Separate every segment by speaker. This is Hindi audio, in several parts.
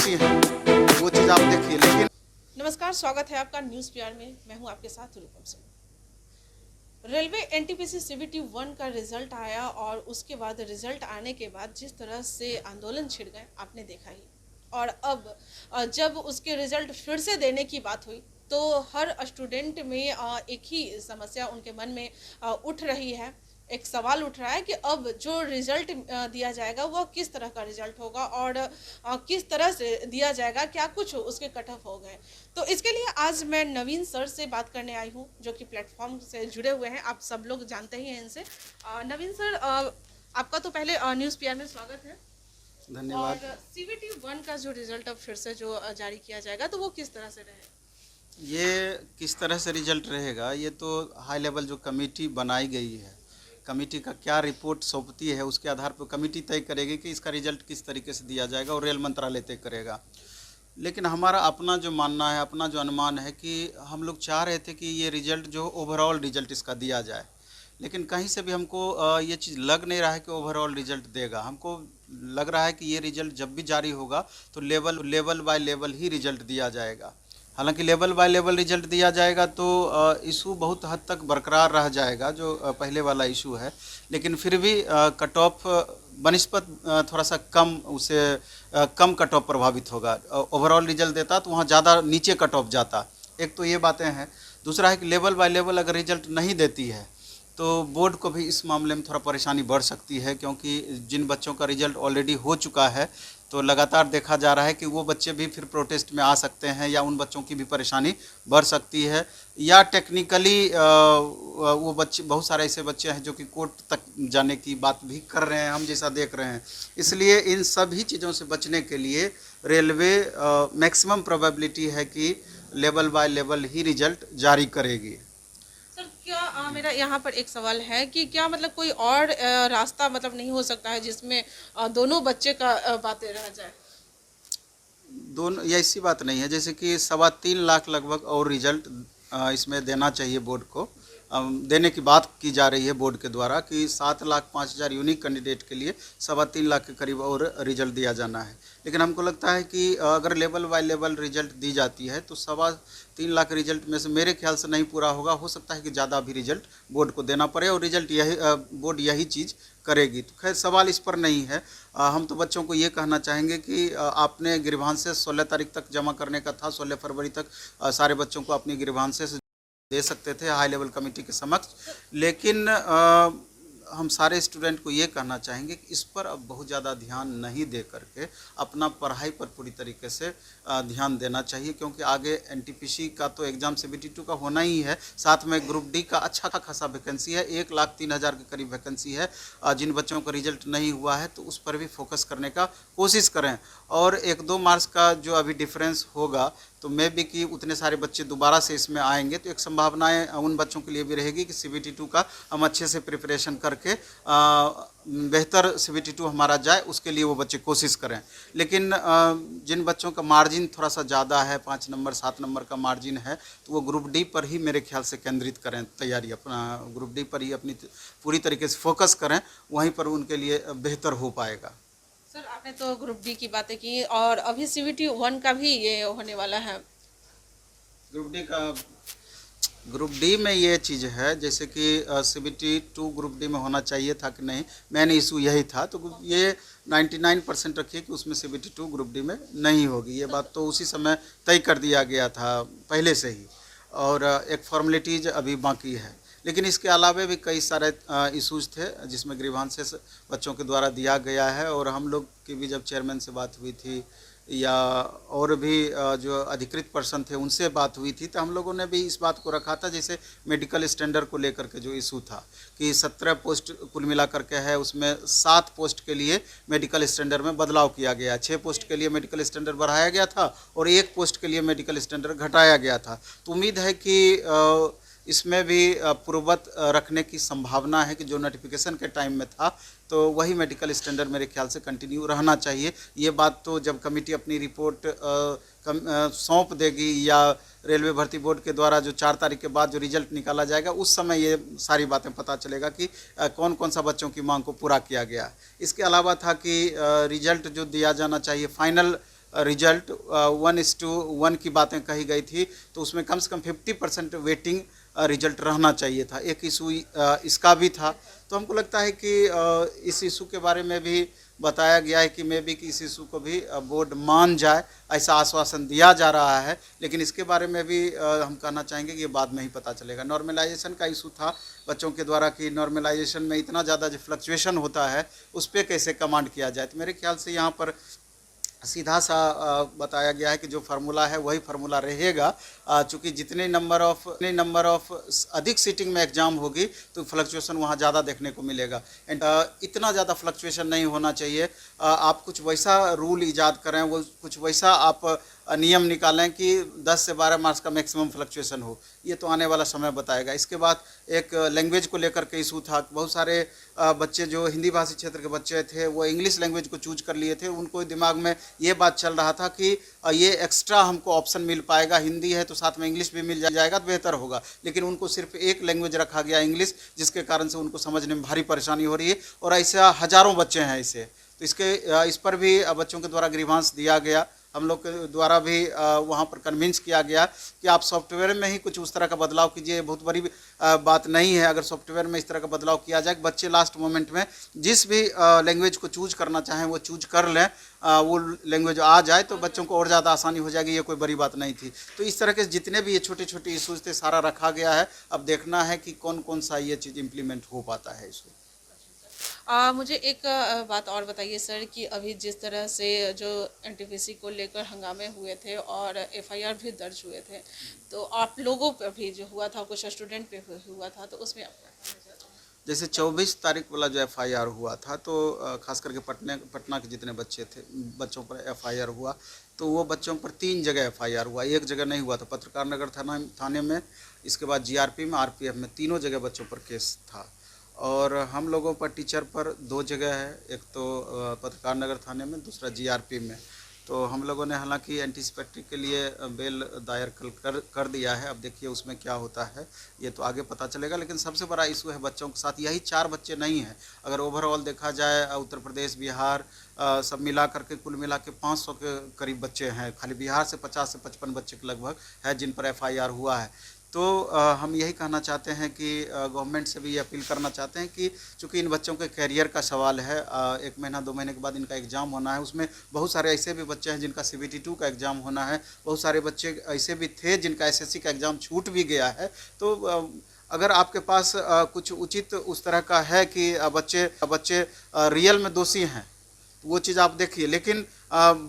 Speaker 1: होती हैं, वो चीज़ आप देखिए। लेकिन
Speaker 2: नमस्कार, स्वागत है आपका न्यूज़ पीआर में। मैं हूं आपके साथ रूपम सिंह। रेलवे एनटीपीसी सीबीटी 1 का रिजल्ट आया और उसके बाद रिजल्ट आने के बाद जिस तरह से आंदोलन छिड़ गए आपने देखा ही। और अब जब उसके रिजल्ट फिर से देने की बात हुई तो हर स्टूडेंट में एक ही समस्या उनके मन में उठ रही है। एक सवाल उठ रहा है कि अब जो रिजल्ट दिया जाएगा वह किस तरह का रिजल्ट होगा और किस तरह से दिया जाएगा, क्या कुछ उसके कट ऑफ हो गए। तो इसके लिए आज मैं नवीन सर से बात करने आई हूँ जो कि प्लेटफॉर्म से जुड़े हुए हैं, आप सब लोग जानते ही हैं इनसे। नवीन सर, आपका तो पहले न्यूज़ पीआर में स्वागत है।
Speaker 1: धन्यवाद।
Speaker 2: और सीबीटी 1 का जो रिजल्ट अब फिर से जो जारी किया जाएगा तो वो किस तरह से रहेगा?
Speaker 1: ये किस तरह से रिजल्ट रहेगा, ये तो हाई लेवल जो कमेटी बनाई गई है, कमेटी का क्या रिपोर्ट सौंपती है उसके आधार पर कमेटी तय करेगी कि इसका रिजल्ट किस तरीके से दिया जाएगा और रेल मंत्रालय तय करेगा। लेकिन हमारा अपना जो मानना है, अपना जो अनुमान है कि हम लोग चाह रहे थे कि ये रिजल्ट जो ओवरऑल रिजल्ट इसका दिया जाए, लेकिन कहीं से भी हमको ये चीज़ लग नहीं रहा है कि ओवरऑल रिजल्ट देगा। हमको लग रहा है कि ये रिजल्ट जब भी जारी होगा तो level by level he result दिया जाएगा। हालांकि लेवल बाय लेवल रिजल्ट दिया जाएगा तो इशू बहुत हद तक बरकरार रह जाएगा जो पहले वाला इशू है, लेकिन फिर भी कट ऑफ बनिस्बत थोड़ा सा कम, उसे कम कट ऑफ प्रभावित होगा। ओवरऑल रिजल्ट देता तो वहाँ ज़्यादा नीचे कट ऑफ जाता। एक तो ये बातें हैं। दूसरा है कि लेवल बाय लेवल अगर रिजल्ट नहीं देती है तो बोर्ड को भी इस मामले में थोड़ा परेशानी बढ़ सकती है, क्योंकि जिन बच्चों का रिजल्ट ऑलरेडी हो चुका है तो लगातार देखा जा रहा है कि वो बच्चे भी फिर प्रोटेस्ट में आ सकते हैं, या उन बच्चों की भी परेशानी बढ़ सकती है, या टेक्निकली वो बच्चे, बहुत सारे ऐसे बच्चे हैं जो कि कोर्ट तक जाने की बात भी कर रहे हैं, हम जैसा देख रहे हैं। इसलिए इन सभी चीज़ों से बचने के लिए रेलवे मैक्सिमम प्रोबेबिलिटी है कि level by level he result जारी करेगी।
Speaker 2: सर, क्या मेरा यहाँ पर एक सवाल है कि क्या मतलब कोई और रास्ता मतलब नहीं हो सकता है जिसमें दोनों बच्चे का बातें रह जाए?
Speaker 1: दोनों, ये ऐसी बात नहीं है। जैसे कि 3.25 लाख लगभग और रिजल्ट इसमें देना चाहिए बोर्ड को। देने की बात की जा रही है बोर्ड के द्वारा कि 7,05,000 यूनिक कैंडिडेट के लिए 3.25 लाख के करीब और रिजल्ट दिया जाना है। लेकिन हमको लगता है कि अगर लेवल बाय लेवल रिजल्ट दी जाती है तो 3.25 लाख रिजल्ट में से मेरे ख्याल से नहीं पूरा होगा। हो सकता है कि ज़्यादा भी रिजल्ट बोर्ड को देना पड़े और रिजल्ट यही बोर्ड यही चीज़ करेगी। तो खैर सवाल इस पर नहीं है। हम तो बच्चों को ये कहना चाहेंगे कि आपने ग्रीवांसेस 16 तारीख तक जमा करने का था, 16 फरवरी तक सारे बच्चों को अपनी ग्रीवांसेस दे सकते थे हाई लेवल कमेटी के समक्ष। लेकिन हम सारे स्टूडेंट को ये कहना चाहेंगे कि इस पर अब बहुत ज़्यादा ध्यान नहीं दे करके अपना पढ़ाई पर पूरी तरीके से ध्यान देना चाहिए, क्योंकि आगे एनटीपीसी का तो एग्ज़ाम सीबीटी 2 का होना ही है, साथ में ग्रुप डी का अच्छा खासा वैकेंसी है, 1,03,000 के करीब वैकेंसी है। जिन बच्चों का रिजल्ट नहीं हुआ है तो उस पर भी फोकस करने का कोशिश करें। और 1-2 मार्क्स का जो अभी डिफरेंस होगा तो मे भी कि उतने सारे बच्चे दोबारा से इसमें आएंगे, तो एक संभावनाएं उन बच्चों के लिए भी रहेगी कि सीबीटी 2 का हम अच्छे से प्रिपरेशन करके बेहतर सीबीटी 2 हमारा जाए, उसके लिए वो बच्चे कोशिश करें। लेकिन जिन बच्चों का मार्जिन थोड़ा सा ज़्यादा है, 5 नंबर 7 नंबर का मार्जिन है, तो वो ग्रुप डी पर ही मेरे ख्याल से केंद्रित करें तैयारी, अपना ग्रुप डी पर ही अपनी पूरी तरीके से फोकस करें, वहीं पर उनके लिए बेहतर हो पाएगा।
Speaker 2: सर, आपने तो ग्रुप डी की बातें की और अभी सीबीटी 1 का भी ये होने वाला है।
Speaker 1: ग्रुप डी में ये चीज़ है, जैसे कि सीबीटी 2 ग्रुप डी में होना चाहिए था कि नहीं, मेन इशू यही था। तो ये 99% रखिए कि उसमें सीबीटी 2 ग्रुप डी में नहीं होगी। ये बात तो उसी समय तय कर दिया गया था पहले से ही, और एक फॉर्मेलिटीज अभी बाकी है। लेकिन इसके अलावा भी कई सारे इशूज़ थे जिसमें ग्रीवांसेस बच्चों के द्वारा दिया गया है, और हम लोग की भी जब चेयरमैन से बात हुई थी या और भी जो अधिकृत पर्सन थे उनसे बात हुई थी, तो हम लोगों ने भी इस बात को रखा था, जैसे मेडिकल स्टैंडर्ड को लेकर के जो इशू था कि 17 पोस्ट कुल मिला करके है, उसमें 7 पोस्ट के लिए मेडिकल स्टैंडर्ड में बदलाव किया गया, 6 पोस्ट के लिए मेडिकल स्टैंडर्ड बढ़ाया गया था और 1 पोस्ट के लिए मेडिकल स्टैंडर्ड घटाया गया था। तो उम्मीद है कि इसमें भी पूर्ववत रखने की संभावना है कि जो नोटिफिकेशन के टाइम में था तो वही मेडिकल स्टैंडर्ड मेरे ख्याल से कंटिन्यू रहना चाहिए। ये बात तो जब कमेटी अपनी रिपोर्ट सौंप देगी या रेलवे भर्ती बोर्ड के द्वारा जो 4 तारीख के बाद जो रिजल्ट निकाला जाएगा उस समय ये सारी बातें पता चलेगा कि कौन कौन सा बच्चों की मांग को पूरा किया गया। इसके अलावा था कि रिजल्ट जो दिया जाना चाहिए फाइनल रिजल्ट 1:1 की बातें कही गई थी, तो उसमें कम से कम 50% वेटिंग रिजल्ट रहना चाहिए था। एक इशू इसका भी था। तो हमको लगता है कि इस इशू के बारे में भी बताया गया है कि मे बी कि इस इशू को भी बोर्ड मान जाए, ऐसा आश्वासन दिया जा रहा है। लेकिन इसके बारे में भी हम कहना चाहेंगे कि ये बाद में ही पता चलेगा। नॉर्मलाइजेशन का इशू था बच्चों के द्वारा कि नॉर्मलाइजेशन में इतना ज़्यादा जो फ्लक्चुएशन होता है उस पर कैसे कमांड किया जाए। तो मेरे ख्याल से यहाँ पर सीधा सा बताया गया है कि जो फार्मूला है वही फार्मूला रहेगा। चूँकि जितने नंबर ऑफ अधिक सीटिंग में एग्जाम होगी तो फ्लक्चुएशन वहाँ ज़्यादा देखने को मिलेगा। एंड इतना ज़्यादा फ्लक्चुएशन नहीं होना चाहिए। आप कुछ वैसा रूल ईजाद करें, वो कुछ वैसा आप नियम निकालें कि 10 से 12 मार्क्स का मैक्सिमम फ्लक्चुएशन हो। ये तो आने वाला समय बताएगा। इसके बाद एक लैंग्वेज को लेकर के इशू था। बहुत सारे बच्चे जो हिंदी भाषी क्षेत्र के बच्चे थे वो इंग्लिश लैंग्वेज को चूज कर लिए थे। उनको दिमाग में ये बात चल रहा था कि ये एक्स्ट्रा हमको ऑप्शन मिल पाएगा, हिंदी है तो साथ में इंग्लिश भी मिल जाएगा तो बेहतर होगा। लेकिन उनको सिर्फ एक लैंग्वेज रखा गया इंग्लिश, जिसके कारण से उनको समझने में भारी परेशानी हो रही है। और ऐसा हज़ारों बच्चे हैं ऐसे। तो इस पर भी बच्चों के द्वारा ग्रीवांस दिया गया। हम लोग के द्वारा भी वहाँ पर कन्विंस किया गया कि आप सॉफ्टवेयर में ही कुछ उस तरह का बदलाव कीजिए। बहुत बड़ी बात नहीं है अगर सॉफ्टवेयर में इस तरह का बदलाव किया जाए। बच्चे लास्ट मोमेंट में जिस भी लैंग्वेज को चूज करना चाहें वो चूज कर लें, वो लैंग्वेज आ जाए तो बच्चों को और ज़्यादा आसानी हो जाएगी। ये कोई बड़ी बात नहीं थी। तो इस तरह के जितने भी ये छोटे छोटे इशूज़ थे सारा रखा गया है। अब देखना है कि कौन कौन सा ये चीज़ इम्प्लीमेंट हो पाता है इसमें।
Speaker 2: मुझे एक बात और बताइए सर कि अभी जिस तरह से जो एनटीपीसी को लेकर हंगामे हुए थे और एफआईआर भी दर्ज हुए थे, तो आप लोगों पर भी जो हुआ था, कुछ स्टूडेंट पे हुआ था, तो उसमें आप क्या कहना चाहते हैं?
Speaker 1: जैसे 24 तारीख वाला जो एफआईआर हुआ था तो खास करके पटना के जितने बच्चे थे बच्चों पर एफआईआर हुआ, तो वो बच्चों पर 3 जगह एफआईआर हुआ। एक जगह नहीं हुआ था पत्रकार नगर थाने में, इसके बाद जीआरपी में, आरपीएफ में, तीनों जगह बच्चों पर केस था। और हम लोगों पर टीचर पर 2 जगह है, एक तो पत्रकार नगर थाने में, दूसरा जीआरपी में। तो हम लोगों ने हालांकि एंटीसिपेटरी के लिए बेल दायर कर दिया है। अब देखिए उसमें क्या होता है, ये तो आगे पता चलेगा। लेकिन सबसे बड़ा इशू है बच्चों के साथ यही 4 बच्चे नहीं हैं। अगर ओवरऑल देखा जाए उत्तर प्रदेश, बिहार सब मिला करके कुल मिला के 500 के करीब बच्चे हैं। खाली बिहार से 50 से 55 बच्चे के लगभग है जिन पर एफआईआर हुआ है। तो हम यही कहना चाहते हैं कि गवर्नमेंट से भी ये अपील करना चाहते हैं कि चूँकि इन बच्चों के कैरियर का सवाल है, 1 महीना 2 महीने के बाद इनका एग्ज़ाम होना है। उसमें बहुत सारे ऐसे भी बच्चे हैं जिनका CBT2 का एग्ज़ाम होना है। बहुत सारे बच्चे ऐसे भी थे जिनका SSC का एग्ज़ाम छूट भी गया है। तो अगर आपके पास कुछ उचित उस तरह का है कि बच्चे रियल में दोषी हैं तो वो चीज़ आप देखिए। लेकिन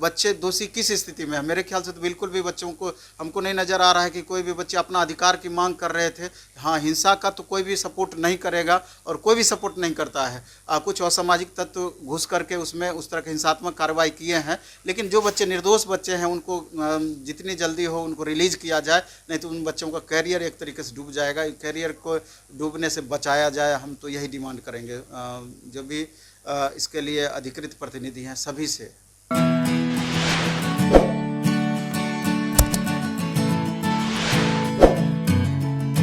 Speaker 1: बच्चे दोषी किस स्थिति में है? मेरे ख्याल से तो बिल्कुल भी बच्चों को हमको नहीं नज़र आ रहा है कि कोई भी बच्चे अपना अधिकार की मांग कर रहे थे। हाँ, हिंसा का तो कोई भी सपोर्ट नहीं करेगा और कोई भी सपोर्ट नहीं करता है। कुछ असामाजिक तत्व घुस करके उसमें उस तरह के हिंसात्मक कार्रवाई किए हैं। लेकिन जो बच्चे निर्दोष बच्चे हैं उनको जितनी जल्दी हो उनको रिलीज़ किया जाए, नहीं तो उन बच्चों का कैरियर एक तरीके से डूब जाएगा। कैरियर को डूबने से बचाया जाए, हम तो यही डिमांड करेंगे जो भी इसके लिए अधिकृत प्रतिनिधि हैं सभी से।